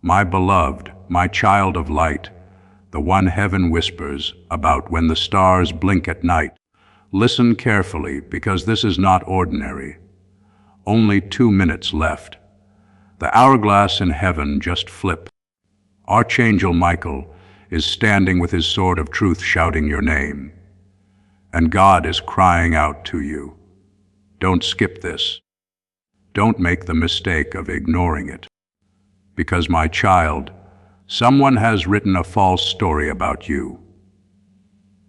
My beloved, my child of light, the one heaven whispers about when the stars blink at night. Listen carefully, because this is not ordinary. Only 2 minutes left. The hourglass in heaven just flipped. Archangel Michael is standing with his sword of truth shouting your name. And God is crying out to you. Don't skip this. Don't make the mistake of ignoring it. Because, my child, someone has written a false story about you.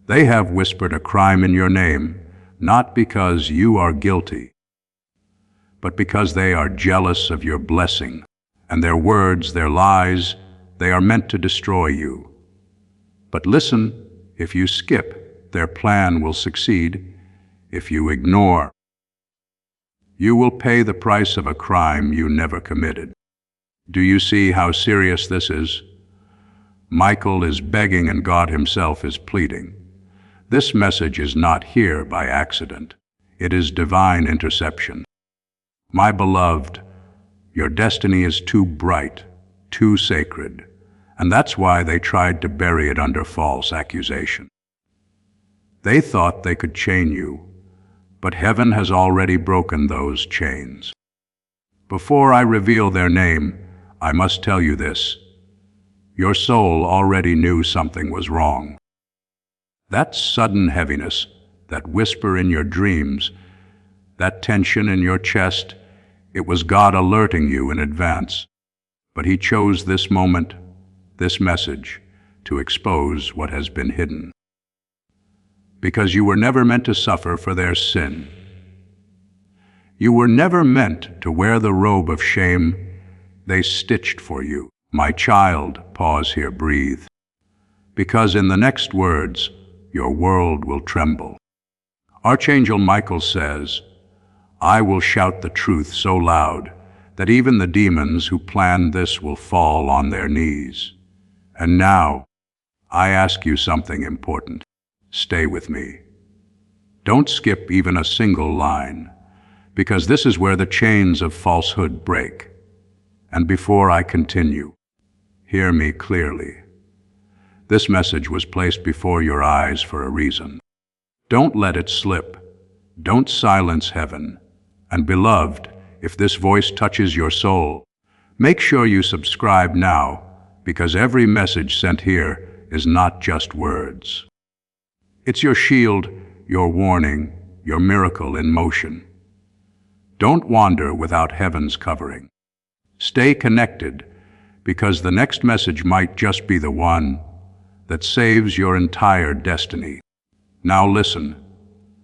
They have whispered a crime in your name, not because you are guilty, but because they are jealous of your blessing, and their words, their lies, they are meant to destroy you. But listen, if you skip, their plan will succeed. If you ignore, you will pay the price of a crime you never committed. Do you see how serious this is? Michael is begging and God himself is pleading. This message is not here by accident. It is divine interception. My beloved, your destiny is too bright, too sacred, and that's why they tried to bury it under false accusation. They thought they could chain you, but heaven has already broken those chains. Before I reveal their name, I must tell you this. Your soul already knew something was wrong. That sudden heaviness, that whisper in your dreams, that tension in your chest, it was God alerting you in advance. But He chose this moment, this message, to expose what has been hidden. Because you were never meant to suffer for their sin. You were never meant to wear the robe of shame they stitched for you. My child, pause here, breathe. Because in the next words, your world will tremble. Archangel Michael says, I will shout the truth so loud that even the demons who planned this will fall on their knees. And now, I ask you something important. Stay with me. Don't skip even a single line, because this is where the chains of falsehood break. And before I continue, hear me clearly. This message was placed before your eyes for a reason. Don't let it slip. Don't silence heaven. And beloved, if this voice touches your soul, make sure you subscribe now, because every message sent here is not just words. It's your shield, your warning, your miracle in motion. Don't wander without heaven's covering. Stay connected, because the next message might just be the one that saves your entire destiny. Now listen,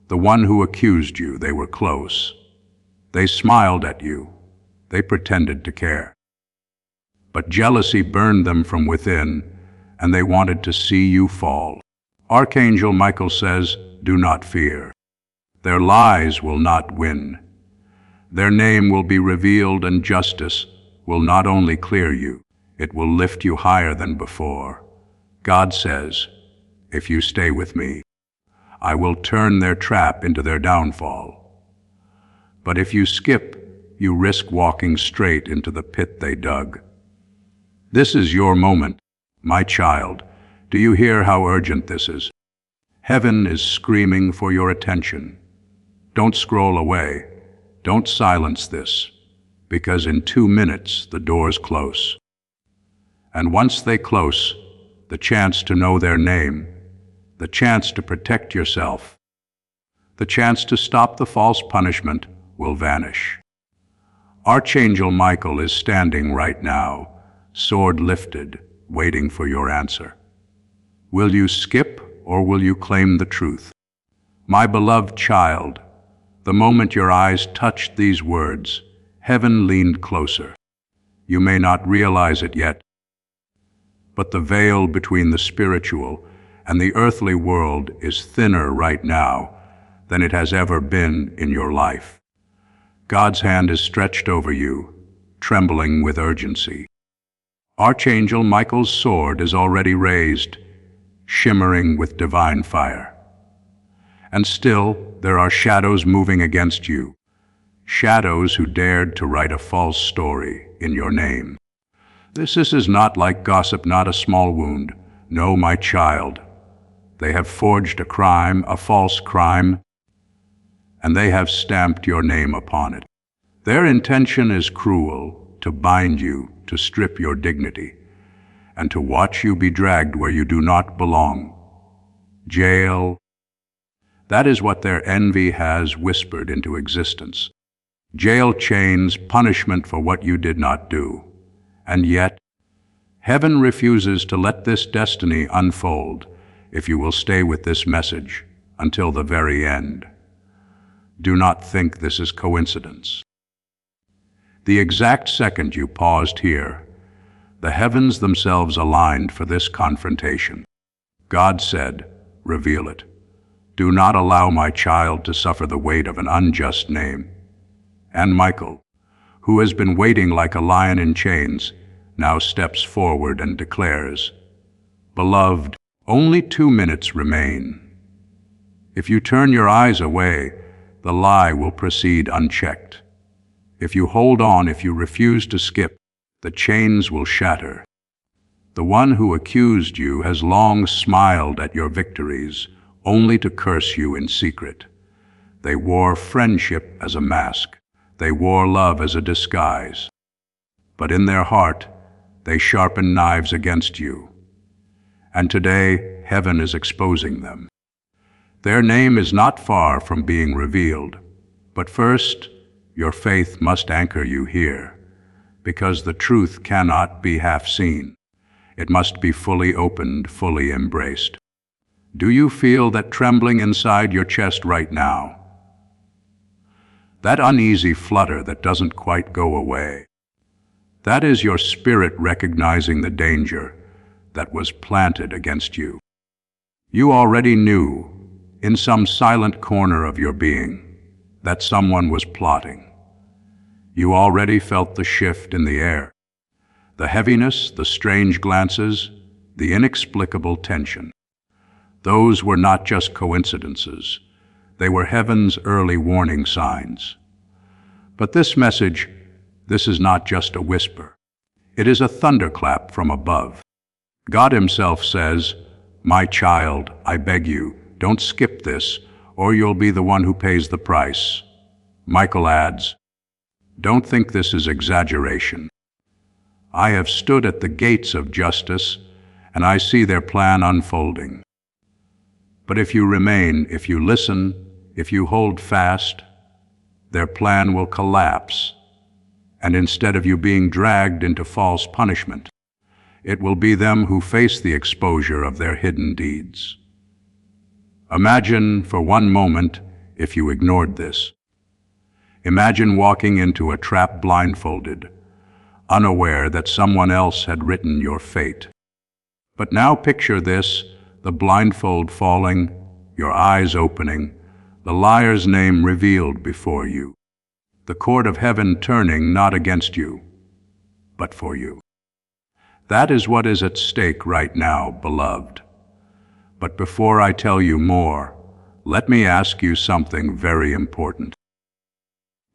the one who accused you, they were close. They smiled at you. They pretended to care. But jealousy burned them from within, and they wanted to see you fall. Archangel Michael says, do not fear. Their lies will not win. Their name will be revealed, and justice will not only clear you, it will lift you higher than before. God says, if you stay with me, I will turn their trap into their downfall. But if you skip, you risk walking straight into the pit they dug. This is your moment, my child. Do you hear how urgent this is? Heaven is screaming for your attention. Don't scroll away. Don't silence this, because in 2 minutes the doors close. And once they close, the chance to know their name, the chance to protect yourself, the chance to stop the false punishment will vanish. Archangel Michael is standing right now, sword lifted, waiting for your answer. Will you skip, or will you claim the truth? My beloved child, the moment your eyes touched these words, heaven leaned closer. You may not realize it yet, but the veil between the spiritual and the earthly world is thinner right now than it has ever been in your life. God's hand is stretched over you, trembling with urgency. Archangel Michael's sword is already raised, shimmering with divine fire. And still, there are shadows moving against you, shadows who dared to write a false story in your name. This is not like gossip, not a small wound. No, my child. They have forged a crime, a false crime, and they have stamped your name upon it. Their intention is cruel, to bind you, to strip your dignity, and to watch you be dragged where you do not belong. Jail. That is what their envy has whispered into existence. Jail chains, punishment for what you did not do. And yet, heaven refuses to let this destiny unfold if you will stay with this message until the very end. Do not think this is coincidence. The exact second you paused here, the heavens themselves aligned for this confrontation. God said, "Reveal it. Do not allow my child to suffer the weight of an unjust name." And Michael, who has been waiting like a lion in chains, now steps forward and declares, "Beloved, only 2 minutes remain. If you turn your eyes away, the lie will proceed unchecked. If you hold on, if you refuse to skip, the chains will shatter. The one who accused you has long smiled at your victories, only to curse you in secret. They wore friendship as a mask. They wore love as a disguise. But in their heart, they sharpened knives against you. And today, heaven is exposing them. Their name is not far from being revealed. But first, your faith must anchor you here, because the truth cannot be half seen. It must be fully opened, fully embraced. Do you feel that trembling inside your chest right now? That uneasy flutter that doesn't quite go away? That is your spirit recognizing the danger that was planted against you. You already knew, in some silent corner of your being, that someone was plotting. You already felt the shift in the air, the heaviness, the strange glances, the inexplicable tension. Those were not just coincidences. They were heaven's early warning signs. But this message, this is not just a whisper. It is a thunderclap from above. God himself says, "My child, I beg you, don't skip this, or you'll be the one who pays the price." Michael adds, "Don't think this is exaggeration. I have stood at the gates of justice, and I see their plan unfolding. But if you remain, if you listen, if you hold fast, their plan will collapse, and instead of you being dragged into false punishment, it will be them who face the exposure of their hidden deeds." Imagine for one moment if you ignored this. Imagine walking into a trap blindfolded, unaware that someone else had written your fate. But now picture this, the blindfold falling, your eyes opening, the liar's name revealed before you, the court of heaven turning not against you, but for you. That is what is at stake right now, beloved. But before I tell you more, let me ask you something very important.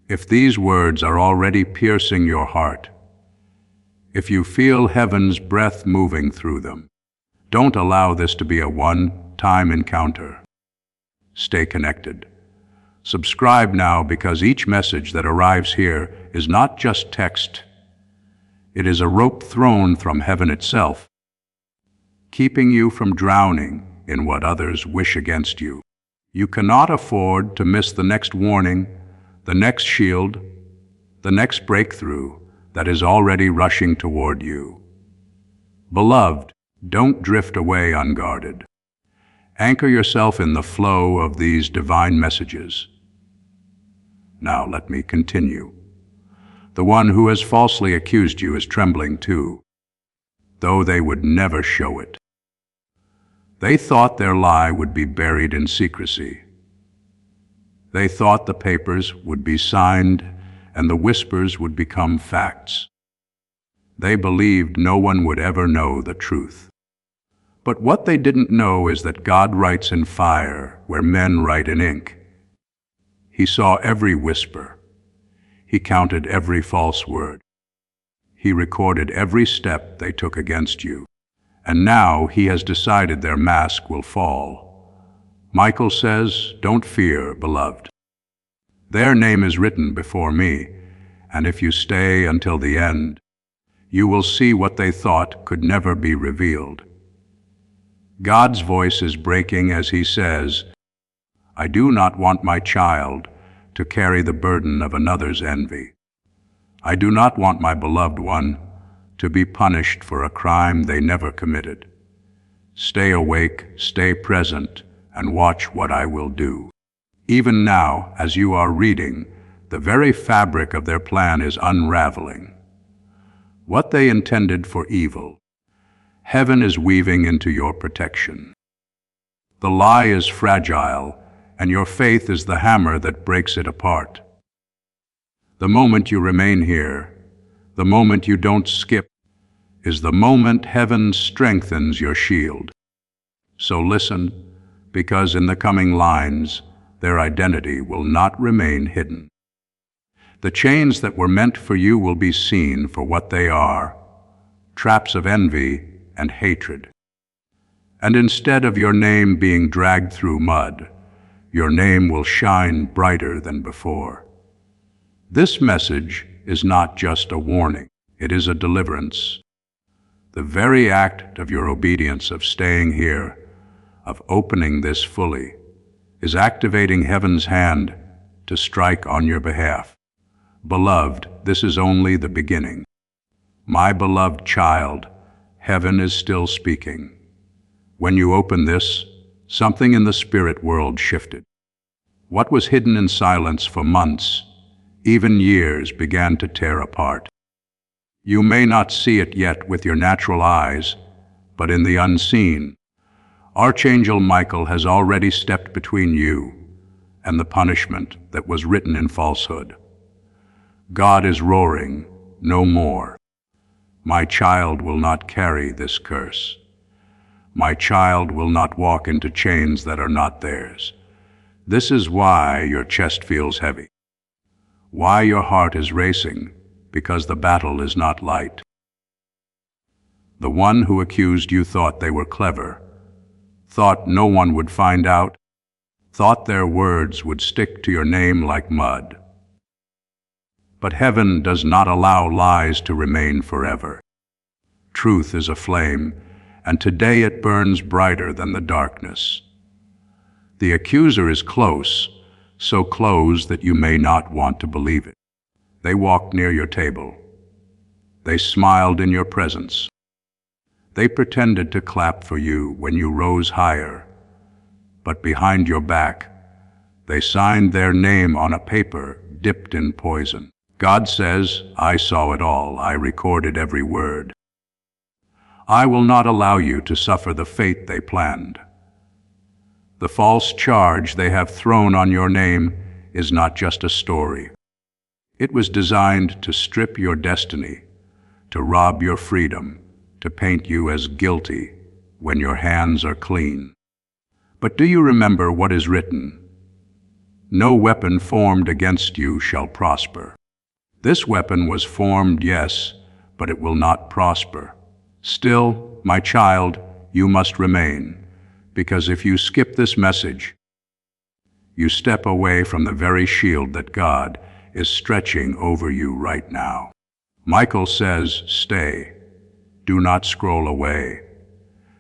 If these words are already piercing your heart, if you feel heaven's breath moving through them, don't allow this to be a one-time encounter. Stay connected. Subscribe now, because each message that arrives here is not just text. It is a rope thrown from heaven itself, keeping you from drowning in what others wish against you. You cannot afford to miss the next warning, the next shield, the next breakthrough that is already rushing toward you. Beloved, don't drift away unguarded. Anchor yourself in the flow of these divine messages. Now let me continue. The one who has falsely accused you is trembling too, though they would never show it. They thought their lie would be buried in secrecy. They thought the papers would be signed and the whispers would become facts. They believed no one would ever know the truth. But what they didn't know is that God writes in fire where men write in ink. He saw every whisper. He counted every false word. He recorded every step they took against you. And now he has decided their mask will fall. Michael says, "Don't fear, beloved. Their name is written before me, and if you stay until the end, you will see what they thought could never be revealed." God's voice is breaking as he says, "I do not want my child to carry the burden of another's envy. I do not want my beloved one to be punished for a crime they never committed. Stay awake, stay present, and watch what I will do." Even now, as you are reading, the very fabric of their plan is unraveling. What they intended for evil, heaven is weaving into your protection. The lie is fragile, and your faith is the hammer that breaks it apart. The moment you remain here, the moment you don't skip, is the moment heaven strengthens your shield. So listen, because in the coming lines, their identity will not remain hidden. The chains that were meant for you will be seen for what they are, traps of envy and hatred. And instead of your name being dragged through mud, your name will shine brighter than before. This message is not just a warning, it is a deliverance. The very act of your obedience, of staying here, of opening this fully, is activating heaven's hand to strike on your behalf. Beloved, this is only the beginning. My beloved child, heaven is still speaking. When you open this, something in the spirit world shifted. What was hidden in silence for months, even years, began to tear apart. You may not see it yet with your natural eyes, but in the unseen, Archangel Michael has already stepped between you and the punishment that was written in falsehood. God is roaring, "No more. My child will not carry this curse. My child will not walk into chains that are not theirs." This is why your chest feels heavy, why your heart is racing, because the battle is not light. The one who accused you thought they were clever, thought no one would find out, thought their words would stick to your name like mud. But heaven does not allow lies to remain forever. Truth is a flame, and today it burns brighter than the darkness. The accuser is close, so close that you may not want to believe it. They walked near your table. They smiled in your presence. They pretended to clap for you when you rose higher, but behind your back, they signed their name on a paper dipped in poison. God says, "I saw it all. I recorded every word. I will not allow you to suffer the fate they planned." The false charge they have thrown on your name is not just a story. It was designed to strip your destiny, to rob your freedom, to paint you as guilty when your hands are clean. But do you remember what is written? "No weapon formed against you shall prosper." This weapon was formed, yes, but it will not prosper. Still, my child, you must remain, because if you skip this message, you step away from the very shield that God is stretching over you right now. Michael says, "Stay. Do not scroll away.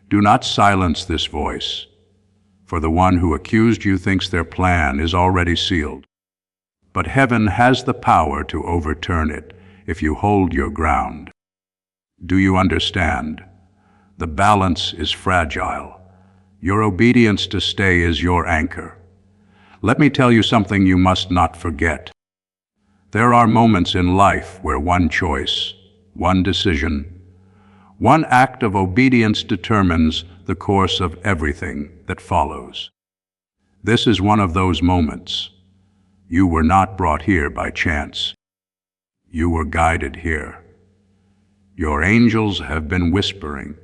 Do not silence this voice, for the one who accused you thinks their plan is already sealed. But heaven has the power to overturn it if you hold your ground." Do you understand? The balance is fragile. Your obedience to stay is your anchor. Let me tell you something you must not forget. There are moments in life where one choice, one decision, one act of obedience determines the course of everything that follows. This is one of those moments. You were not brought here by chance. You were guided here. Your angels have been whispering,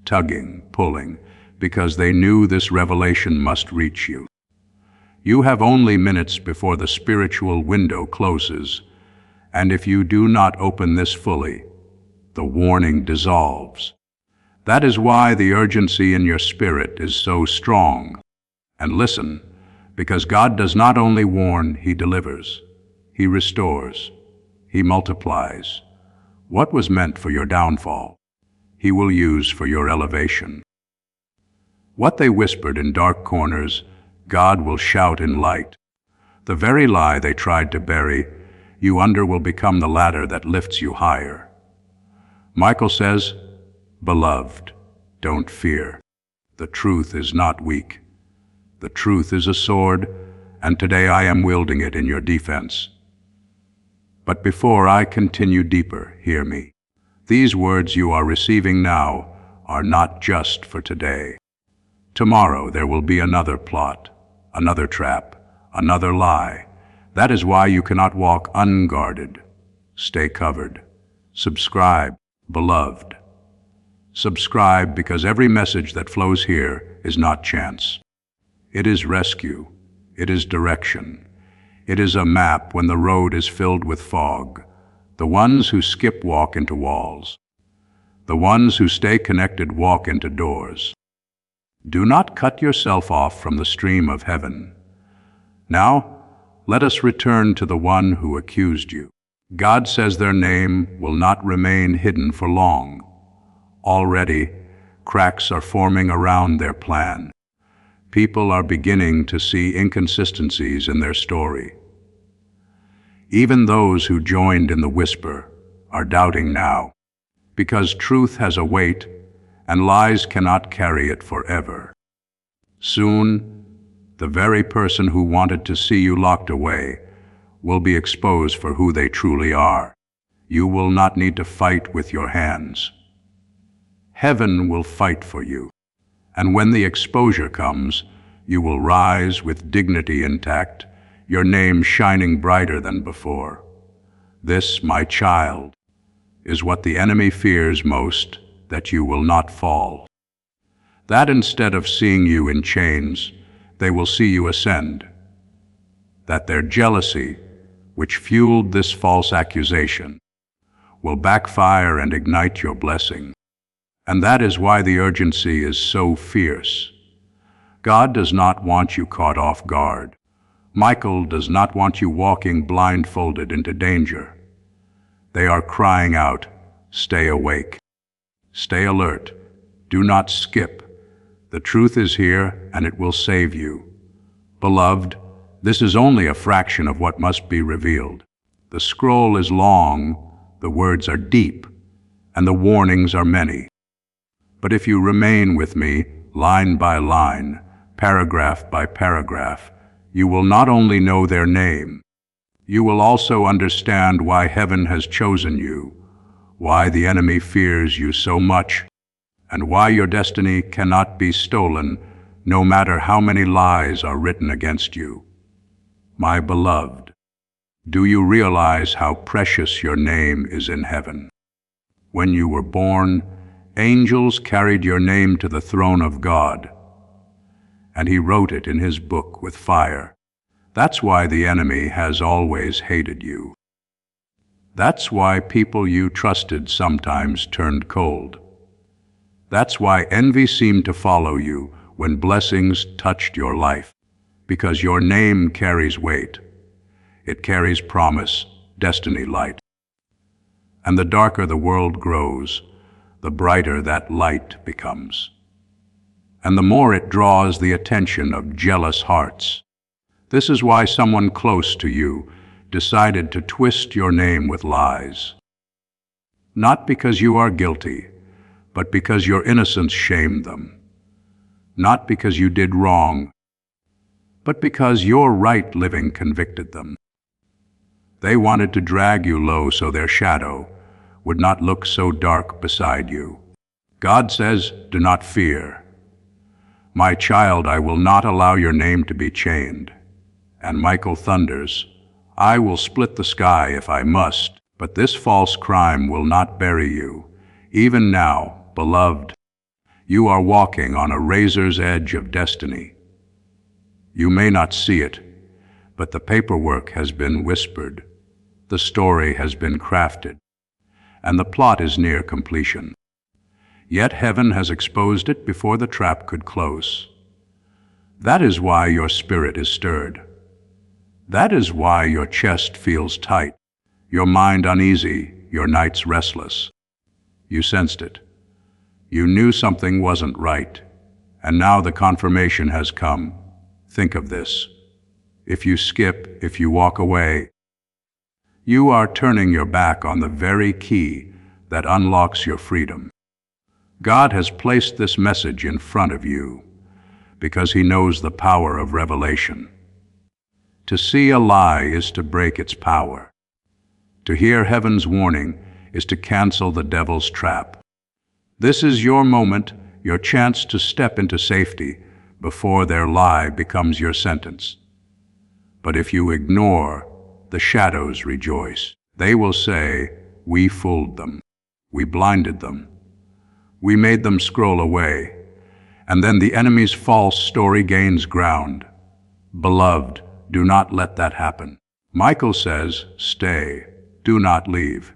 tugging, pulling, because they knew this revelation must reach you. You have only minutes before the spiritual window closes, and if you do not open this fully, the warning dissolves. That is why the urgency in your spirit is so strong. And listen, because God does not only warn, He delivers. He restores. He multiplies. What was meant for your downfall, He will use for your elevation. What they whispered in dark corners, God will shout in light. The very lie they tried to bury, you under will become the ladder that lifts you higher. Michael says, "Beloved, don't fear. The truth is not weak. The truth is a sword, and today I am wielding it in your defense." But before I continue deeper, hear me. These words you are receiving now are not just for today. Tomorrow there will be another plot, another trap, another lie. That is why you cannot walk unguarded. Stay covered. Subscribe, beloved. Subscribe, because every message that flows here is not chance. It is rescue. It is direction. It is a map when the road is filled with fog. The ones who skip walk into walls. The ones who stay connected walk into doors. Do not cut yourself off from the stream of heaven. Now, let us return to the one who accused you. God says their name will not remain hidden for long. Already, cracks are forming around their plan. People are beginning to see inconsistencies in their story. Even those who joined in the whisper are doubting now, because truth has a weight and lies cannot carry it forever. Soon, the very person who wanted to see you locked away will be exposed for who they truly are. You will not need to fight with your hands. Heaven will fight for you, and when the exposure comes, you will rise with dignity intact, your name shining brighter than before. This, my child, is what the enemy fears most, that you will not fall. That instead of seeing you in chains, they will see you ascend. That their jealousy, which fueled this false accusation, will backfire and ignite your blessing. And that is why the urgency is so fierce. God does not want you caught off guard. Michael does not want you walking blindfolded into danger. They are crying out, "Stay awake. Stay alert. Do not skip. The truth is here, and it will save you." Beloved, this is only a fraction of what must be revealed. The scroll is long, the words are deep, and the warnings are many. But if you remain with me, line by line, paragraph by paragraph, you will not only know their name, you will also understand why heaven has chosen you, why the enemy fears you so much, and why your destiny cannot be stolen, no matter how many lies are written against you. My beloved, do you realize how precious your name is in heaven? When you were born, angels carried your name to the throne of God, and He wrote it in His book with fire. That's why the enemy has always hated you. That's why people you trusted sometimes turned cold. That's why envy seemed to follow you when blessings touched your life, because your name carries weight. It carries promise, destiny light. And the darker the world grows, the brighter that light becomes. And the more it draws the attention of jealous hearts. This is why someone close to you decided to twist your name with lies. Not because you are guilty, but because your innocence shamed them. Not because you did wrong, but because your right living convicted them. They wanted to drag you low so their shadow would not look so dark beside you. God says, "Do not fear. My child, I will not allow your name to be chained." And Michael thunders, "I will split the sky if I must, but this false crime will not bury you. Even now, beloved, you are walking on a razor's edge of destiny. You may not see it, but the paperwork has been whispered. The story has been crafted. and the plot is near completion. Yet heaven has exposed it before the trap could close. That is why your spirit is stirred. That is why your chest feels tight, your mind uneasy, your nights restless. You sensed it. You knew something wasn't right, and now the confirmation has come. Think of this. If you skip, if you walk away, you are turning your back on the very key that unlocks your freedom. God has placed this message in front of you because He knows the power of revelation. To see a lie is to break its power. To hear heaven's warning is to cancel the devil's trap. This is your moment, your chance to step into safety before their lie becomes your sentence. But if you ignore, the shadows rejoice. They will say, "We fooled them. We blinded them. We made them scroll away." And then the enemy's false story gains ground. Beloved, do not let that happen. Michael says, "Stay, do not leave.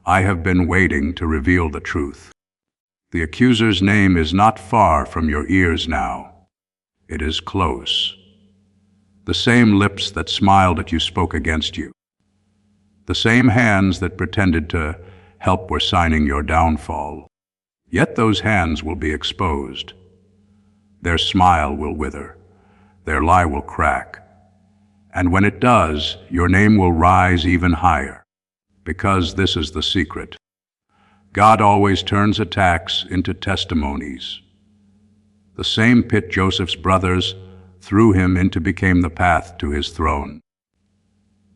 I have been waiting to reveal the truth." The accuser's name is not far from your ears now. It is close. The same lips that smiled at you spoke against you. The same hands that pretended to help were signing your downfall. Yet those hands will be exposed. Their smile will wither. Their lie will crack. And when it does, your name will rise even higher. Because this is the secret. God always turns attacks into testimonies. The same pit Joseph's brothers threw him into became the path to his throne.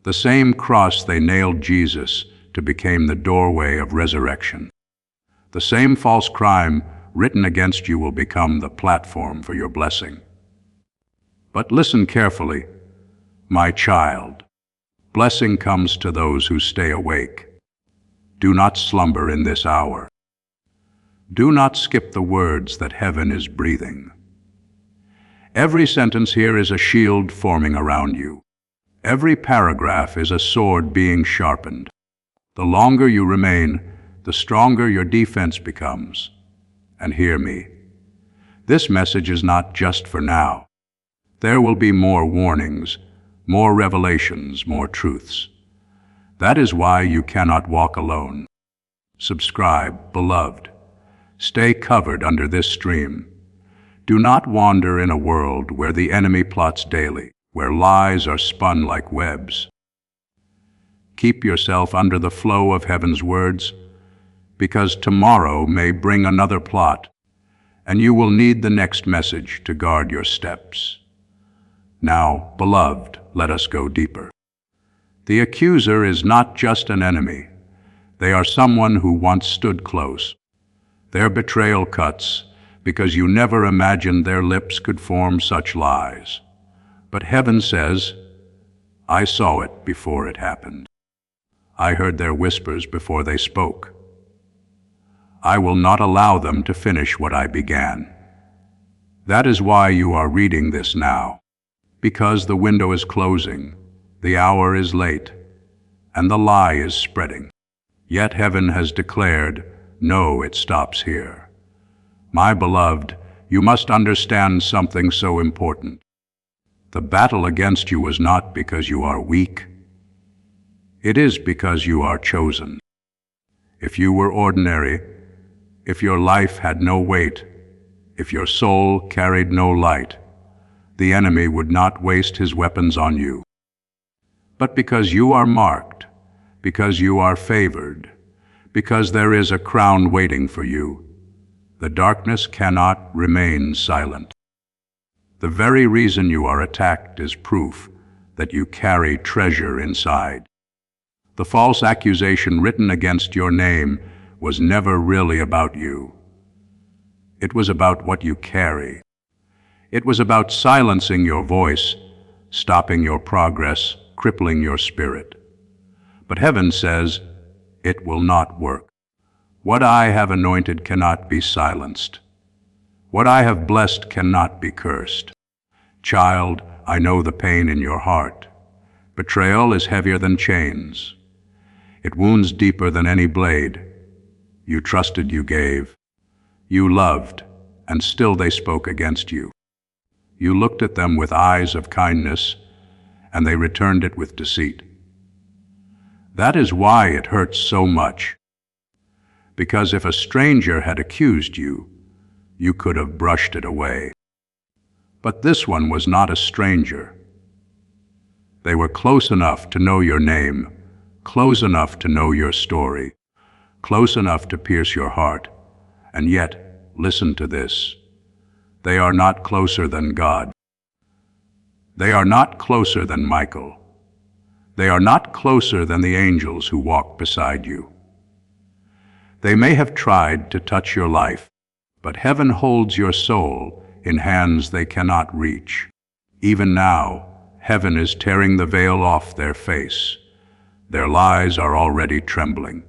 The same cross they nailed Jesus to became the doorway of resurrection. The same false crime written against you will become the platform for your blessing. But listen carefully, my child. Blessing comes to those who stay awake. Do not slumber in this hour. Do not skip the words that heaven is breathing. Every sentence here is a shield forming around you. Every paragraph is a sword being sharpened. The longer you remain, the stronger your defense becomes. And hear me. This message is not just for now. There will be more warnings, more revelations, more truths. That is why you cannot walk alone. Subscribe, beloved. Stay covered under this stream. Do not wander in a world where the enemy plots daily, where lies are spun like webs. Keep yourself under the flow of heaven's words, because tomorrow may bring another plot, and you will need the next message to guard your steps. Now, beloved, let us go deeper. The accuser is not just an enemy. They are someone who once stood close. Their betrayal cuts because you never imagined their lips could form such lies. But heaven says, I saw it before it happened. I heard their whispers before they spoke. I will not allow them to finish what I began. That is why you are reading this now, because the window is closing, the hour is late, and the lie is spreading. Yet heaven has declared, no, it stops here. My beloved, you must understand something so important. The battle against you was not because you are weak. It is because you are chosen. If you were ordinary, if your life had no weight, if your soul carried no light, the enemy would not waste his weapons on you. But because you are marked, because you are favored, because there is a crown waiting for you, the darkness cannot remain silent. The very reason you are attacked is proof that you carry treasure inside. The false accusation written against your name was never really about you. It was about what you carry. It was about silencing your voice, stopping your progress, crippling your spirit. But heaven says, it will not work. What I have anointed cannot be silenced. What I have blessed cannot be cursed. Child, I know the pain in your heart. Betrayal is heavier than chains. It wounds deeper than any blade. You trusted, you gave. You loved, and still they spoke against you. You looked at them with eyes of kindness, and they returned it with deceit. That is why it hurts so much. Because if a stranger had accused you, you could have brushed it away. But this one was not a stranger. They were close enough to know your name, close enough to know your story, close enough to pierce your heart. And yet, listen to this. They are not closer than God. They are not closer than Michael. They are not closer than the angels who walk beside you. They may have tried to touch your life, but heaven holds your soul in hands they cannot reach. Even now, heaven is tearing the veil off their face. Their lies are already trembling.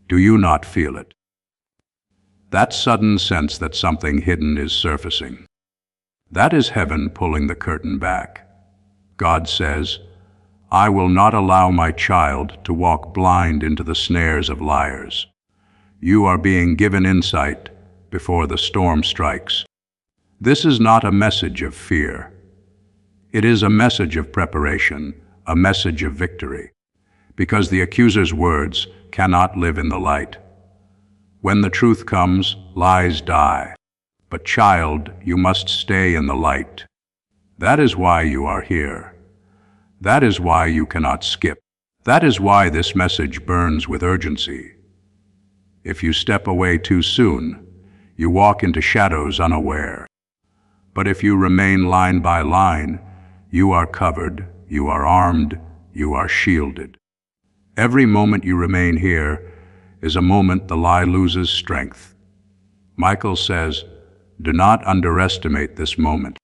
Do you not feel it? That sudden sense that something hidden is surfacing. That is heaven pulling the curtain back. God says, I will not allow my child to walk blind into the snares of liars. You are being given insight before the storm strikes. This is not a message of fear. It is a message of preparation, a message of victory, because the accuser's words cannot live in the light. When the truth comes, lies die. But child, you must stay in the light. That is why you are here. That is why you cannot skip. That is why this message burns with urgency. If you step away too soon, you walk into shadows unaware. But if you remain line by line, you are covered, you are armed, you are shielded. Every moment you remain here is a moment the lie loses strength. Michael says, do not underestimate this moment.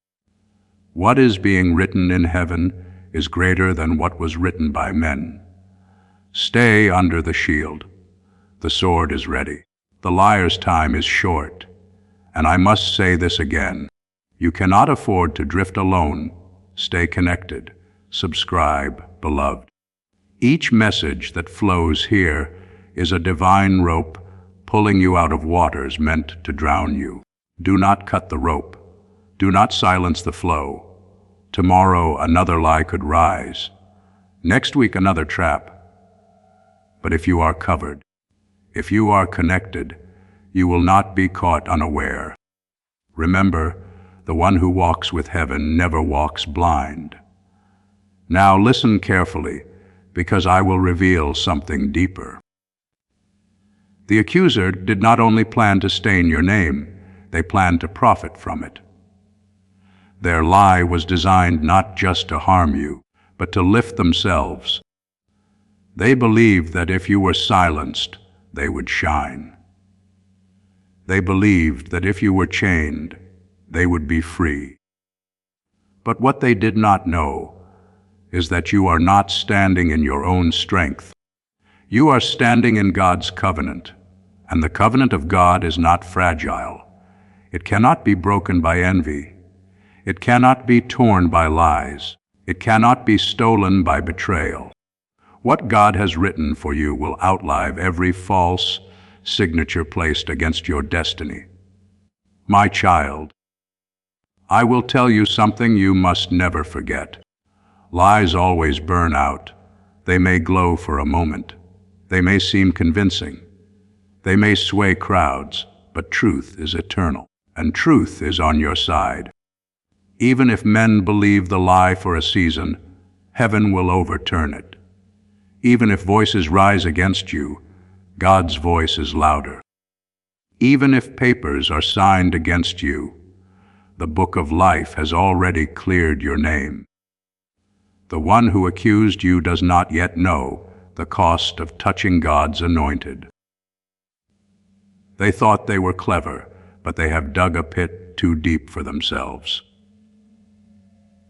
What is being written in heaven is greater than what was written by men. Stay under the shield. The sword is ready. The liar's time is short. And I must say this again. You cannot afford to drift alone. Stay connected. Subscribe, beloved. Each message that flows here is a divine rope pulling you out of waters meant to drown you. Do not cut the rope. Do not silence the flow. Tomorrow another lie could rise. Next week another trap. But if you are covered, if you are connected, you will not be caught unaware. Remember, the one who walks with heaven never walks blind. Now listen carefully, because I will reveal something deeper. The accuser did not only plan to stain your name, they planned to profit from it. Their lie was designed not just to harm you, but to lift themselves. They believed that if you were silenced, they would shine. They believed that if you were chained, they would be free. But what they did not know is that you are not standing in your own strength. You are standing in God's covenant, and the covenant of God is not fragile. It cannot be broken by envy. It cannot be torn by lies. It cannot be stolen by betrayal. What God has written for you will outlive every false signature placed against your destiny. My child, I will tell you something you must never forget. Lies always burn out. They may glow for a moment. They may seem convincing. They may sway crowds, but truth is eternal, and truth is on your side. Even if men believe the lie for a season, heaven will overturn it. Even if voices rise against you, God's voice is louder. Even if papers are signed against you, the book of life has already cleared your name. The one who accused you does not yet know the cost of touching God's anointed. They thought they were clever, but they have dug a pit too deep for themselves.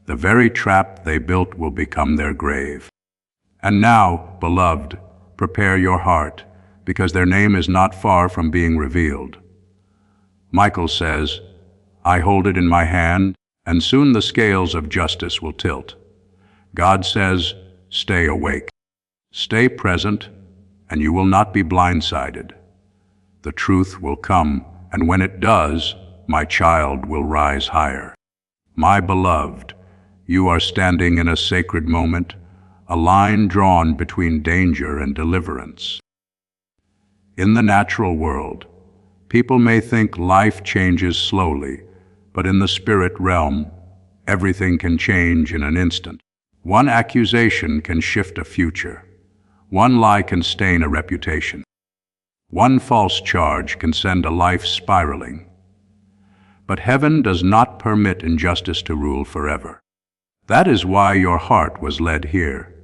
The very trap they built will become their grave. And now, beloved, prepare your heart, because their name is not far from being revealed. Michael says, I hold it in my hand, and soon the scales of justice will tilt. God says, stay awake, stay present, and you will not be blindsided. The truth will come, and when it does, my child will rise higher. My beloved, you are standing in a sacred moment, a line drawn between danger and deliverance. In the natural world, people may think life changes slowly, but in the spirit realm, everything can change in an instant. One accusation can shift a future. One lie can stain a reputation. One false charge can send a life spiraling. But heaven does not permit injustice to rule forever. That is why your heart was led here.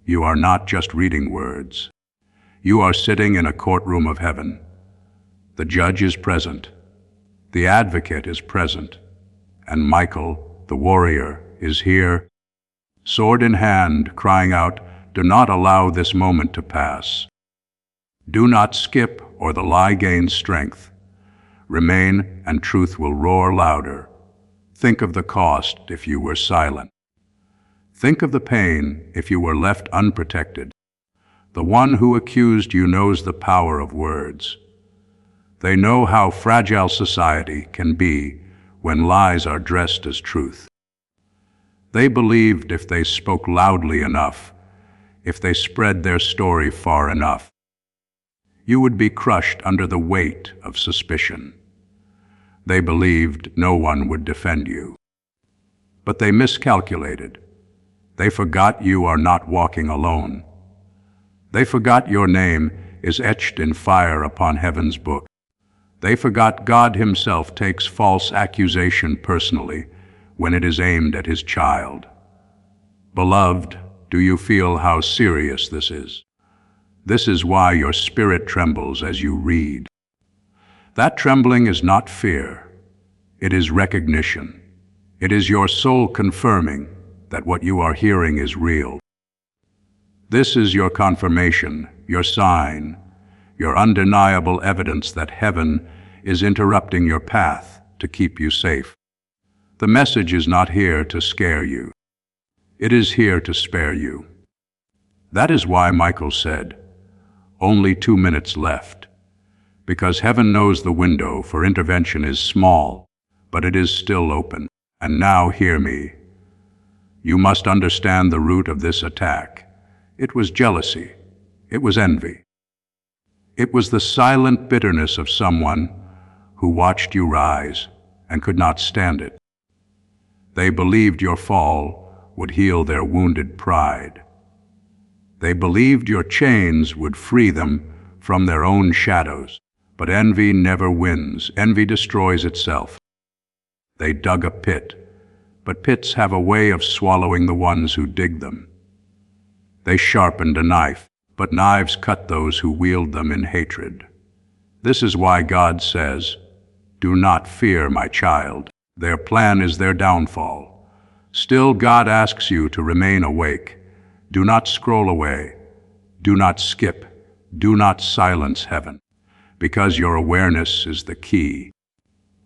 You are not just reading words. You are sitting in a courtroom of heaven. The judge is present. The advocate is present. And Michael, the warrior, is here, sword in hand, crying out, "Do not allow this moment to pass. Do not skip, or the lie gains strength. Remain, and truth will roar louder. Think of the cost if you were silent. Think of the pain if you were left unprotected. The one who accused you knows the power of words. They know how fragile society can be when lies are dressed as truth. They believed if they spoke loudly enough, if they spread their story far enough, you would be crushed under the weight of suspicion. They believed no one would defend you. But they miscalculated. They forgot you are not walking alone. They forgot your name is etched in fire upon heaven's book. They forgot God himself takes false accusation personally when it is aimed at his child. Beloved, do you feel how serious this is? This is why your spirit trembles as you read. That trembling is not fear. It is recognition. It is your soul confirming that what you are hearing is real. This is your confirmation, your sign, your undeniable evidence that heaven is interrupting your path to keep you safe. The message is not here to scare you. It is here to spare you. That is why Michael said, "Only 2 minutes left," because heaven knows the window for intervention is small, but it is still open. And now hear me. You must understand the root of this attack. It was jealousy. It was envy. It was the silent bitterness of someone who watched you rise and could not stand it. They believed your fall would heal their wounded pride. They believed your chains would free them from their own shadows. But envy never wins. Envy destroys itself. They dug a pit, but pits have a way of swallowing the ones who dig them. They sharpened a knife, but knives cut those who wield them in hatred. This is why God says, "Do not fear, my child." Their plan is their downfall. Still, God asks you to remain awake. Do not scroll away. Do not skip. Do not silence heaven, because your awareness is the key.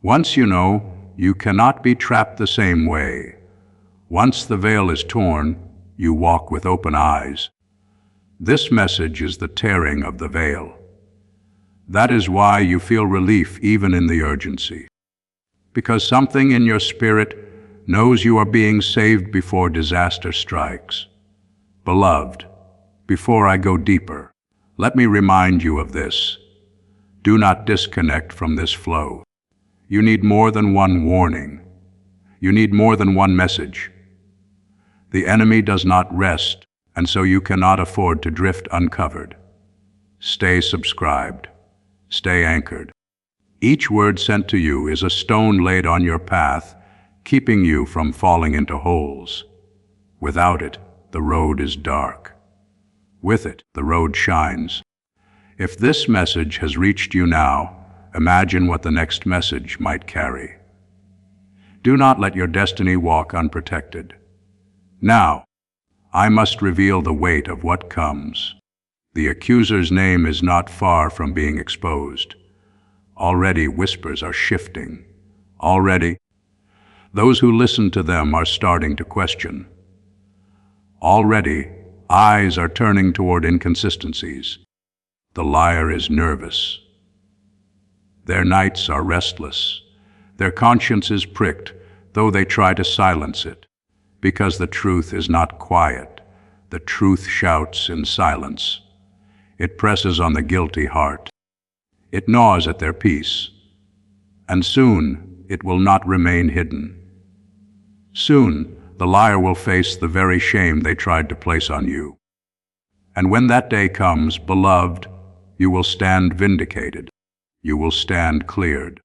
Once you know, you cannot be trapped the same way. Once the veil is torn, you walk with open eyes. This message is the tearing of the veil. That is why you feel relief even in the urgency. Because something in your spirit knows you are being saved before disaster strikes. Beloved, before I go deeper, let me remind you of this. Do not disconnect from this flow. You need more than one warning. You need more than one message. The enemy does not rest, and so you cannot afford to drift uncovered. Stay subscribed. Stay anchored. Each word sent to you is a stone laid on your path, keeping you from falling into holes. Without it, the road is dark. With it, the road shines. If this message has reached you now, imagine what the next message might carry. Do not let your destiny walk unprotected. Now, I must reveal the weight of what comes. The accuser's name is not far from being exposed. Already whispers are shifting. Already, those who listen to them are starting to question. Already, eyes are turning toward inconsistencies. The liar is nervous. Their nights are restless. Their conscience is pricked, though they try to silence it, because the truth is not quiet. The truth shouts in silence. It presses on the guilty heart. It gnaws at their peace. And soon it will not remain hidden. Soon the liar will face the very shame they tried to place on you. And when that day comes, beloved, you will stand vindicated. You will stand cleared.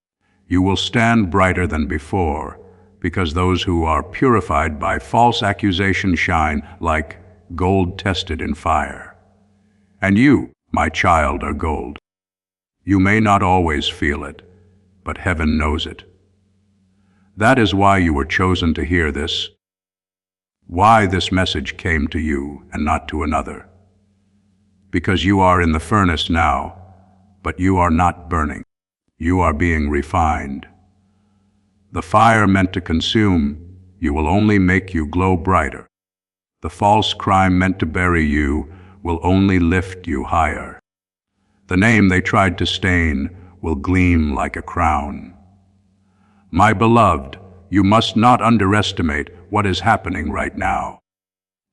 You will stand brighter than before, because those who are purified by false accusation shine like gold tested in fire. And you, my child, are gold. You may not always feel it, but heaven knows it. That is why you were chosen to hear this, why this message came to you and not to another. Because you are in the furnace now, but you are not burning. You are being refined. The fire meant to consume you will only make you glow brighter. The false crime meant to bury you will only lift you higher. The name they tried to stain will gleam like a crown. My beloved, you must not underestimate what is happening right now.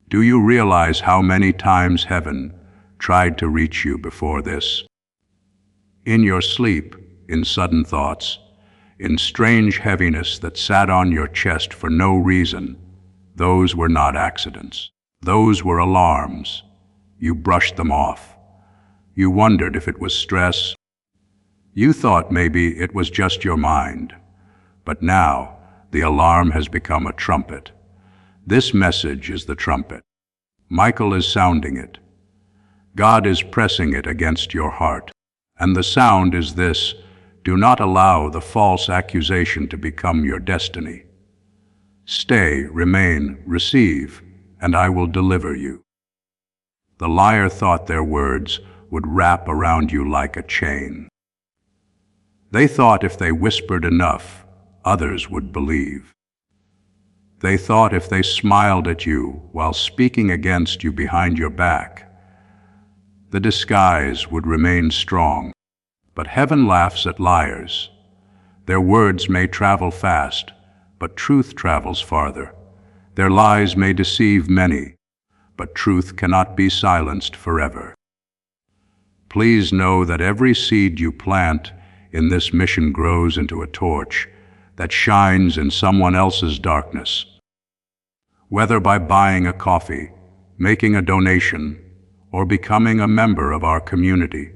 Do you realize how many times heaven tried to reach you before this? In your sleep, in sudden thoughts, in strange heaviness that sat on your chest for no reason, those were not accidents. Those were alarms. You brushed them off. You wondered if it was stress. You thought maybe it was just your mind. But now, the alarm has become a trumpet. This message is the trumpet. Michael is sounding it. God is pressing it against your heart. And the sound is this: do not allow the false accusation to become your destiny. Stay, remain, receive, and I will deliver you. The liar thought their words would wrap around you like a chain. They thought if they whispered enough, others would believe. They thought if they smiled at you while speaking against you behind your back, the disguise would remain strong. But heaven laughs at liars. Their words may travel fast, but truth travels farther. Their lies may deceive many, but truth cannot be silenced forever. Please know that every seed you plant in this mission grows into a torch that shines in someone else's darkness. Whether by buying a coffee, making a donation, or becoming a member of our community,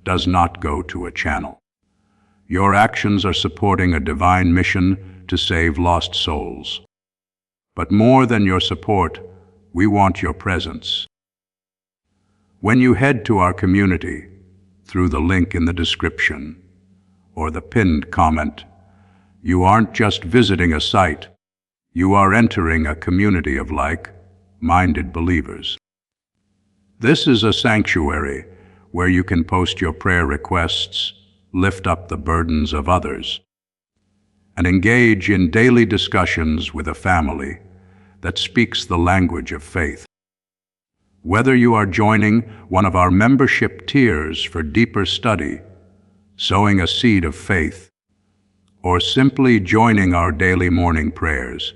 does not go to a channel. Your actions are supporting a divine mission to save lost souls. But more than your support, we want your presence. When you head to our community, through the link in the description or the pinned comment, you aren't just visiting a site, you are entering a community of like-minded believers. This is a sanctuary where you can post your prayer requests, lift up the burdens of others, and engage in daily discussions with a family that speaks the language of faith. Whether you are joining one of our membership tiers for deeper study, sowing a seed of faith, or simply joining our daily morning prayers,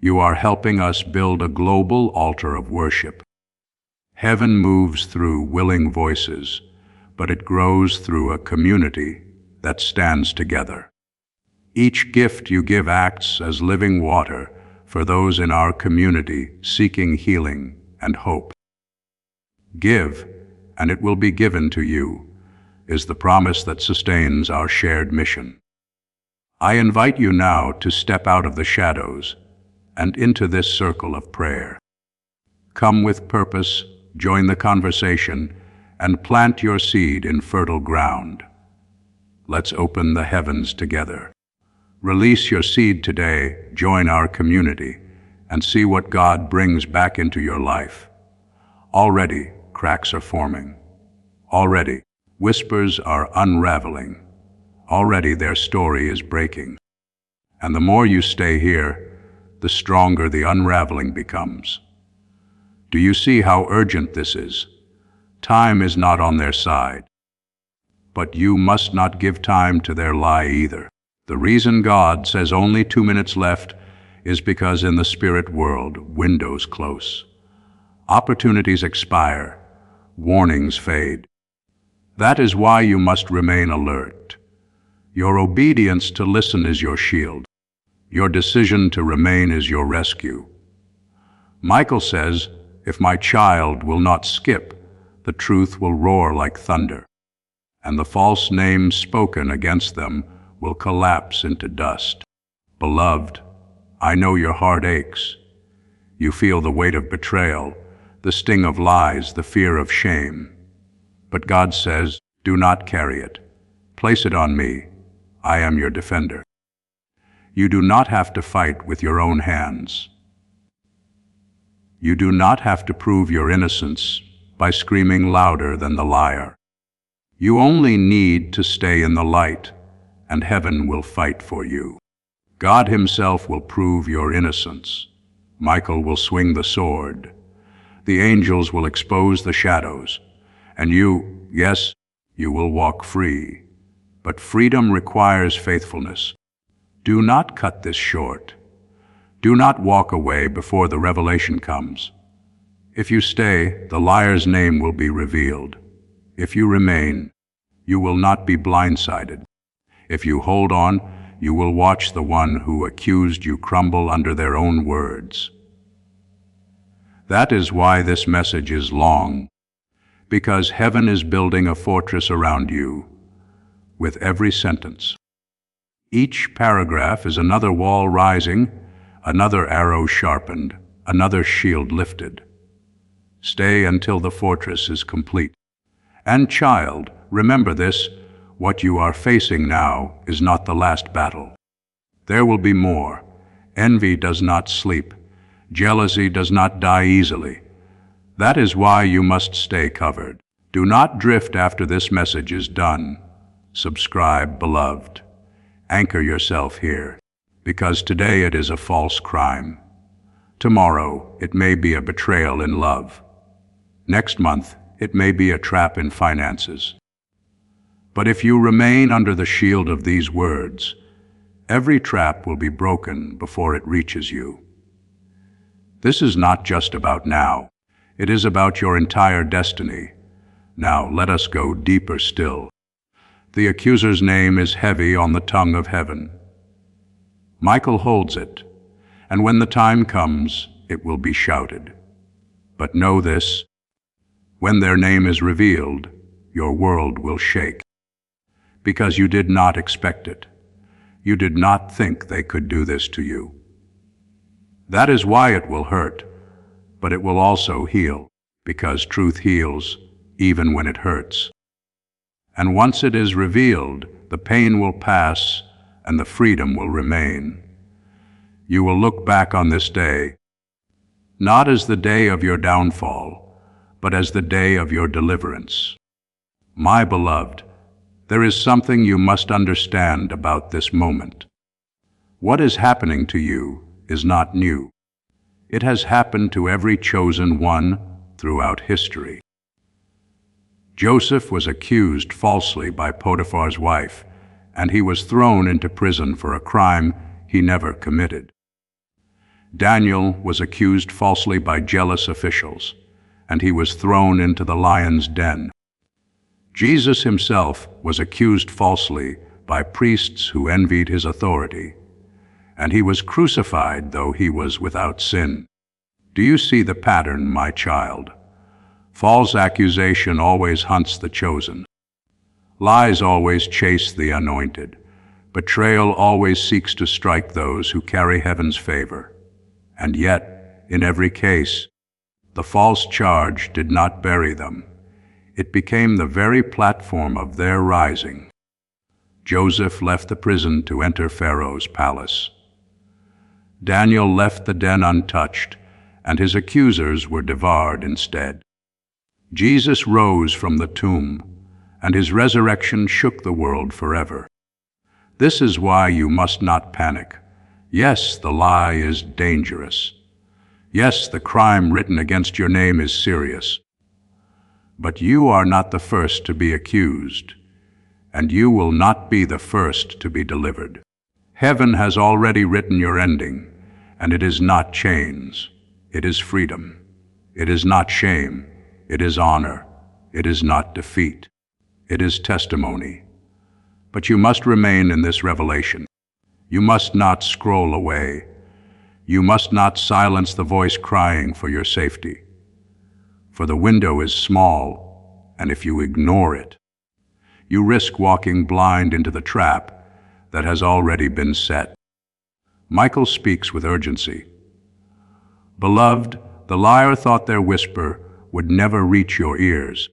you are helping us build a global altar of worship. Heaven moves through willing voices, but it grows through a community that stands together. Each gift you give acts as living water for those in our community seeking healing and hope. Give, and it will be given to you, is the promise that sustains our shared mission. I invite you now to step out of the shadows and into this circle of prayer. Come with purpose, join the conversation, and plant your seed in fertile ground. Let's open the heavens together. Release your seed today, join our community, and see what God brings back into your life. Already, cracks are forming. Already, whispers are unraveling. Already their story is breaking. And the more you stay here, the stronger the unraveling becomes. Do you see how urgent this is? Time is not on their side. but you must not give time to their lie either. The reason God says only 2 minutes left is because in the spirit world, windows close. Opportunities expire, warnings fade. That is why you must remain alert. Your obedience to listen is your shield. Your decision to remain is your rescue. Michael says, if my child will not skip, the truth will roar like thunder, and the false names spoken against them will collapse into dust. Beloved, I know your heart aches. You feel the weight of betrayal, the sting of lies, the fear of shame. But God says, do not carry it. Place it on me. I am your defender. You do not have to fight with your own hands. You do not have to prove your innocence by screaming louder than the liar. You only need to stay in the light, and heaven will fight for you. God himself will prove your innocence. Michael will swing the sword. The angels will expose the shadows. And you, yes, you will walk free. But freedom requires faithfulness. Do not cut this short. Do not walk away before the revelation comes. If you stay, the liar's name will be revealed. If you remain, you will not be blindsided. If you hold on, you will watch the one who accused you crumble under their own words. That is why this message is long, because heaven is building a fortress around you with every sentence. Each paragraph is another wall rising, another arrow sharpened, another shield lifted. Stay until the fortress is complete. And child, remember this, what you are facing now is not the last battle. There will be more. Envy does not sleep. Jealousy does not die easily. That is why you must stay covered. Do not drift after this message is done. Subscribe, beloved. Anchor yourself here, because today it is a false crime. Tomorrow it may be a betrayal in love. Next month it may be a trap in finances. But if you remain under the shield of these words, every trap will be broken before it reaches you. This is not just about now. It is about your entire destiny. Now let us go deeper still. The accuser's name is heavy on the tongue of heaven. Michael holds it, and when the time comes, it will be shouted. But know this, when their name is revealed, your world will shake. Because you did not expect it. You did not think they could do this to you. That is why it will hurt, but it will also heal, because truth heals even when it hurts. And once it is revealed, the pain will pass and the freedom will remain. You will look back on this day, not as the day of your downfall, but as the day of your deliverance. My beloved, there is something you must understand about this moment. What is happening to you is not new. It has happened to every chosen one throughout history. Joseph was accused falsely by Potiphar's wife, and he was thrown into prison for a crime he never committed. Daniel was accused falsely by jealous officials, and he was thrown into the lion's den. Jesus himself was accused falsely by priests who envied his authority, and he was crucified though he was without sin. Do you see the pattern, my child? False accusation always hunts the chosen. Lies always chase the anointed. Betrayal always seeks to strike those who carry heaven's favor. And yet, in every case, the false charge did not bury them. It became the very platform of their rising. Joseph left the prison to enter Pharaoh's palace. Daniel left the den untouched, and his accusers were devoured instead. Jesus rose from the tomb, and his resurrection shook the world forever. This is why you must not panic. Yes, the lie is dangerous. Yes, the crime written against your name is serious. But you are not the first to be accused. and you will not be the first to be delivered. Heaven has already written your ending, and it is not chains. It is freedom. It is not shame. It is honor. It is not defeat. It is testimony. But you must remain in this revelation. You must not scroll away. You must not silence the voice crying for your safety. For the window is small, and if you ignore it, you risk walking blind into the trap that has already been set. Michael speaks with urgency. Beloved, the liar thought their whisper would never reach your ears.